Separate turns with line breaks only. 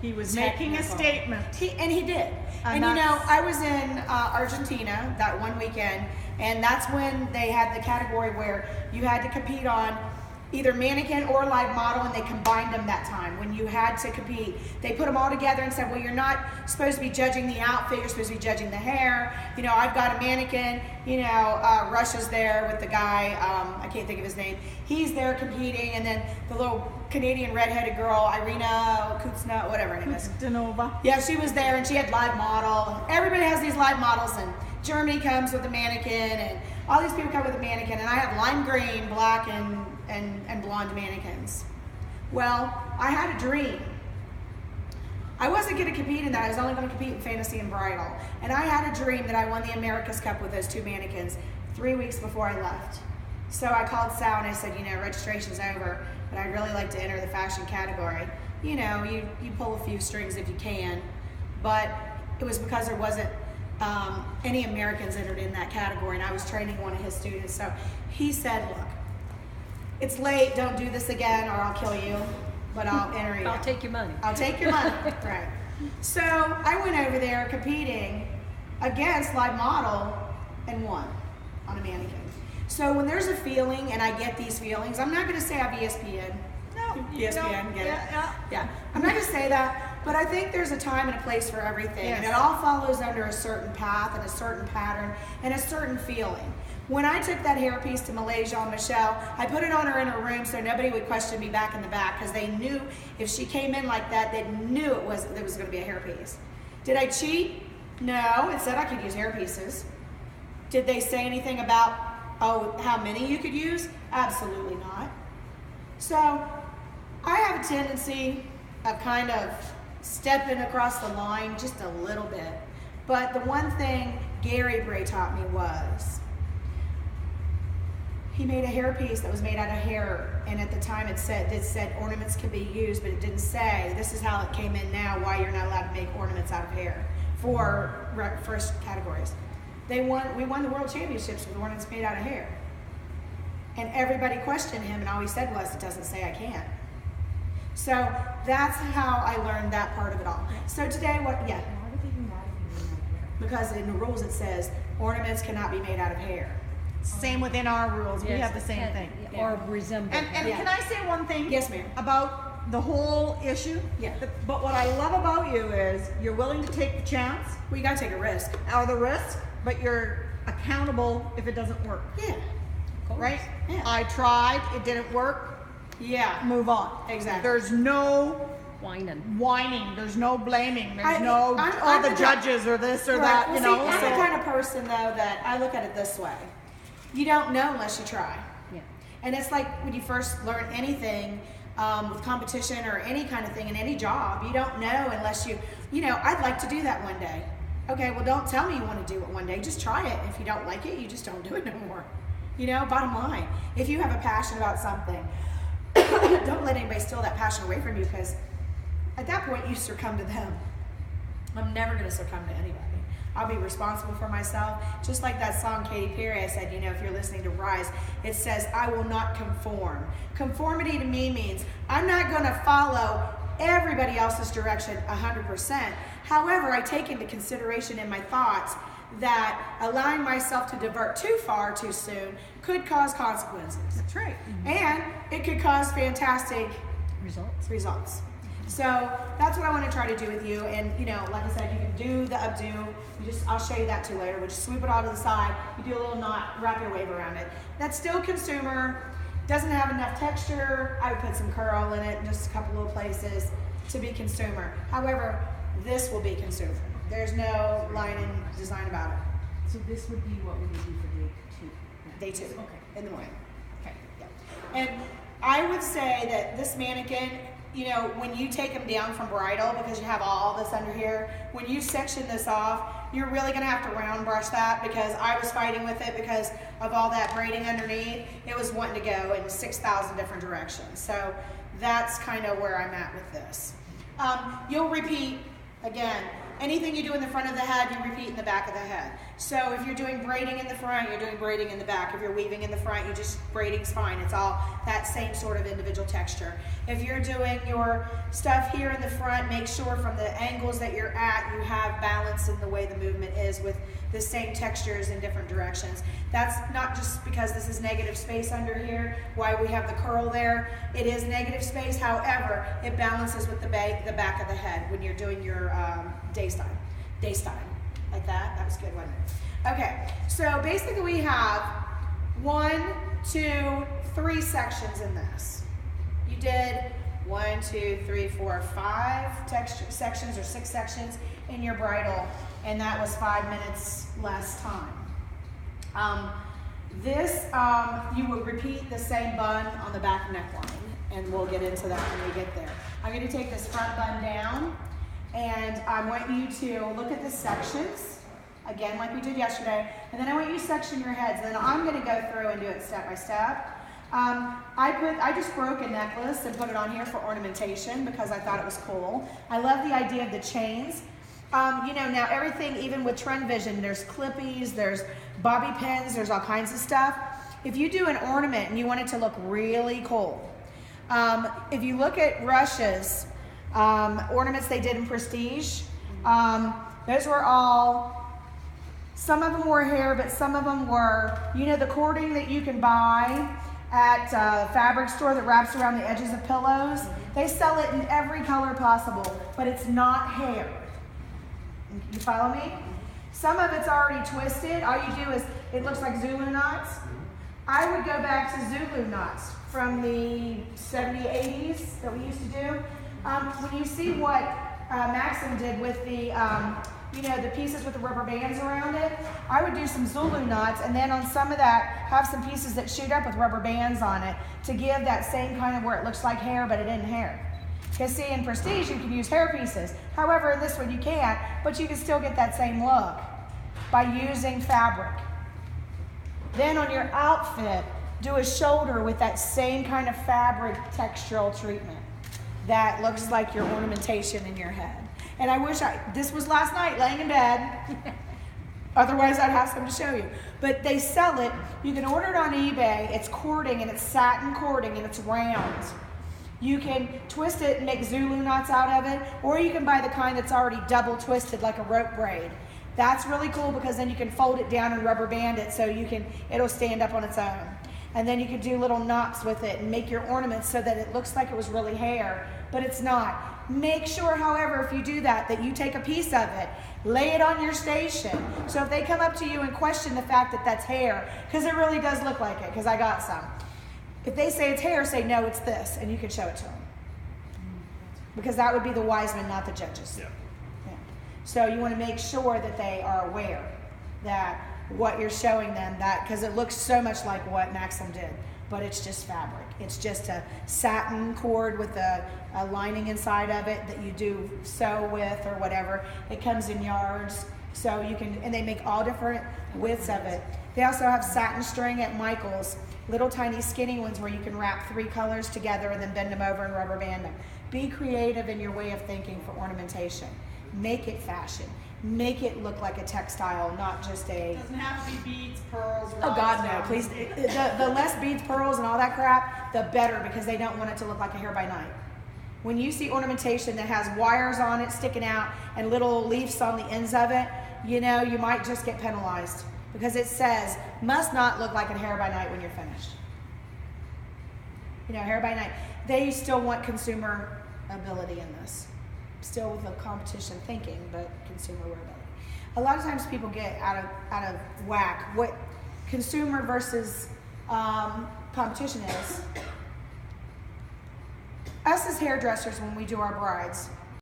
He was making a statement.
And he did. And you know, I was in Argentina that one weekend, and that's when they had the category where you had to compete on either mannequin or live model, and they combined them that time. When you had to compete, they put them all together and said, well, you're not supposed to be judging the outfit, you're supposed to be judging the hair. You know, I've got a mannequin, you know, Russia's there with the guy, I can't think of his name. He's there competing, and then the little Canadian redheaded girl, Irina Kutsna, whatever her name is.
Kutsnova.
Yeah, she was there, and she had live model. Everybody has these live models, and Germany comes with a mannequin, and all these people come with a mannequin, and I have lime green, black, and blonde mannequins. Well, I had a dream. I wasn't going to compete in that. I was only going to compete in fantasy and bridal. And I had a dream that I won the America's Cup with those two mannequins 3 weeks before I left. So I called Sal and I said, you know, registration's over, but I'd really like to enter the fashion category. You know, you pull a few strings if you can, but it was because there wasn't any Americans entered in that category, and I was training one of his students. So he said, look, it's late, don't do this again or I'll kill you, but I'll enter you.
I'll take your money.
I'll take your money, right. So I went over there competing against live model and won on a mannequin. So when there's a feeling, and I get these feelings, I'm not gonna say I'm ESPN.
No.
ESPN,
no,
get it?
Yeah.
I'm not gonna say that, but I think there's a time and a place for everything.
Yes.
And it all follows under a certain path and a certain pattern and a certain feeling. When I took that hairpiece to Malaysia on Michelle, I put it on her in her room so nobody would question me back in the back, because they knew if she came in like that, they knew there was going to be a hairpiece. Did I cheat? No, it said I could use hairpieces. Did they say anything about, oh, how many you could use? Absolutely not. So I have a tendency of kind of stepping across the line just a little bit. But the one thing Gary Bray taught me was, he made a hairpiece that was made out of hair, and at the time it said ornaments could be used, but it didn't say, this is how it came in now, why you're not allowed to make ornaments out of hair for first categories. We won the world championships with ornaments made out of hair. And everybody questioned him, and all he said was, it doesn't say I can't. So that's how I learned that part of it all. So today, yeah?
Why would they do that if you didn't have hair?
Because in the rules it says ornaments cannot be made out of hair.
Same within our rules. We have the same thing.
Or resemble.
And can I say one thing?
Yes, ma'am.
About the whole issue?
Yeah.
But what I love about you is you're willing to take the chance
Well, you gotta take a risk.
or the risk, but you're accountable if it doesn't work.
Yeah.
Right?
Yeah.
I tried, it didn't work,
Yeah.
move on.
Exactly.
There's no
Whining.
there's no blaming, there's
I'm
the
the
judges or this or
Right.
that,
Well,
you
see,
know.
I'm
so-
the kind of person though that I look at it this way. You don't know unless you try.
Yeah.
And it's like when you first learn anything with competition or any kind of thing in any job, you don't know unless you know, I'd like to do that one day. Okay, well don't tell me you want to do it one day, just try it. If you don't like it, you just don't do it no more. You know, bottom line, if you have a passion about something, don't let anybody steal that passion away from you, because at that point you succumb to them. I'm never going to succumb to anybody. I'll be responsible for myself. Just like that song Katy Perry, I said, you know, if you're listening to Rise, it says, I will not conform. Conformity to me means I'm not going to follow everybody else's direction 100%. However, I take into consideration in my thoughts that allowing myself to divert too far too soon could cause consequences.
That's right.
And it could cause fantastic results. So that's what I want to try to do with you. And you know, like I said, you can do the updo. I'll show you that too later. We'll just sweep it all to the side. You do a little knot, wrap your wave around it. That's still consumer. Doesn't have enough texture. I would put some curl in it, just a couple little places to be consumer. However, this will be consumer. There's no line and design about it.
So this would be what we would do for day 2.
Day 2.
Okay.
In the morning.
Okay.
Yeah. And I would say that this mannequin, you know, when you take them down from bridal, because you have all this under here, when you section this off, you're really going to have to round brush that, because I was fighting with it because of all that braiding underneath. It was wanting to go in 6,000 different directions. So that's kind of where I'm at with this. You'll repeat, again, anything you do in the front of the head, you repeat in the back of the head. So if you're doing braiding in the front, you're doing braiding in the back. If you're weaving in the front, you just braiding's fine. It's all that same sort of individual texture. If you're doing your stuff here in the front, make sure from the angles that you're at, you have balance in the way the movement is with the same textures in different directions. That's not just because this is negative space under here, why we have the curl there. It is negative space, however, it balances with the back of the head when you're doing your day style. Like that. That was good, wasn't it? Okay, so basically we have 1, 2, 3 sections in this. You did 1, 2, 3, 4, 5 sections or 6 sections in your bridal, and that was 5 minutes less time. You would repeat the same bun on the back neckline, and we'll get into that when we get there. I'm going to take this front bun down, and I want you to look at the sections, again like we did yesterday, and then I want you to section your heads, and then I'm going to go through and do it step by step. I just broke a necklace and put it on here for ornamentation because I thought it was cool. I love the idea of the chains. You know, now everything, even with Trend Vision, there's clippies, there's bobby pins, there's all kinds of stuff. If you do an ornament and you want it to look really cool, if you look at Russia's ornaments they did in Prestige, those were all, some of them were hair, but some of them were, you know, the cording that you can buy at a fabric store that wraps around the edges of pillows. They sell it in every color possible, but it's not hair. You follow me? Some of it's already twisted. All you do is, it looks like Zulu knots. I would go back to Zulu knots from the 70s, 80s that we used to do. When you see what Maxim did with the, you know, the pieces with the rubber bands around it, I would do some Zulu knots, and then on some of that, have some pieces that shoot up with rubber bands on it to give that same kind of where it looks like hair, but it isn't hair. Because see, in Prestige, you can use hair pieces. However, in this one you can't, but you can still get that same look by using fabric. Then on your outfit, do a shoulder with that same kind of fabric textural treatment that looks like your ornamentation in your head. And I wish this was last night, laying in bed. Otherwise, I'd have some to show you. But they sell it. You can order it on eBay. It's cording, and it's satin cording, and it's round. You can twist it and make Zulu knots out of it, or you can buy the kind that's already double twisted like a rope braid. That's really cool because then you can fold it down and rubber band it so it'll stand up on its own. And then you can do little knots with it and make your ornaments so that it looks like it was really hair, but it's not. Make sure, however, if you do that you take a piece of it, lay it on your station. So if they come up to you and question the fact that that's hair, because it really does look like it, because I got some. If they say it's hair, say, no, it's this, and you can show it to them. Because that would be the wise men, not the judges. Yeah. So you want to make sure that they are aware that what you're showing them, because it looks so much like what Maxim did, but it's just fabric. It's just a satin cord with a lining inside of it that you do sew with or whatever. It comes in yards, so you can, and they make all different widths of it. They also have satin string at Michael's, little tiny skinny ones where you can wrap 3 colors together and then bend them over and rubber band them. Be creative in your way of thinking for ornamentation. Make it fashion. Make it look like a textile, not just a...
It doesn't have to be beads, pearls,
Oh God, no, please. The less beads, pearls, and all that crap, the better, because they don't want it to look like a hair by night. When you see ornamentation that has wires on it sticking out and little leaves on the ends of it, you know, you might just get penalized because it says, must not look like a hair by night when you're finished. You know, hair by night. They still want consumer ability in this. Still with the competition thinking, but consumer ability. A lot of times people get out of whack what consumer versus competition is. Us as hairdressers, when we do our brides,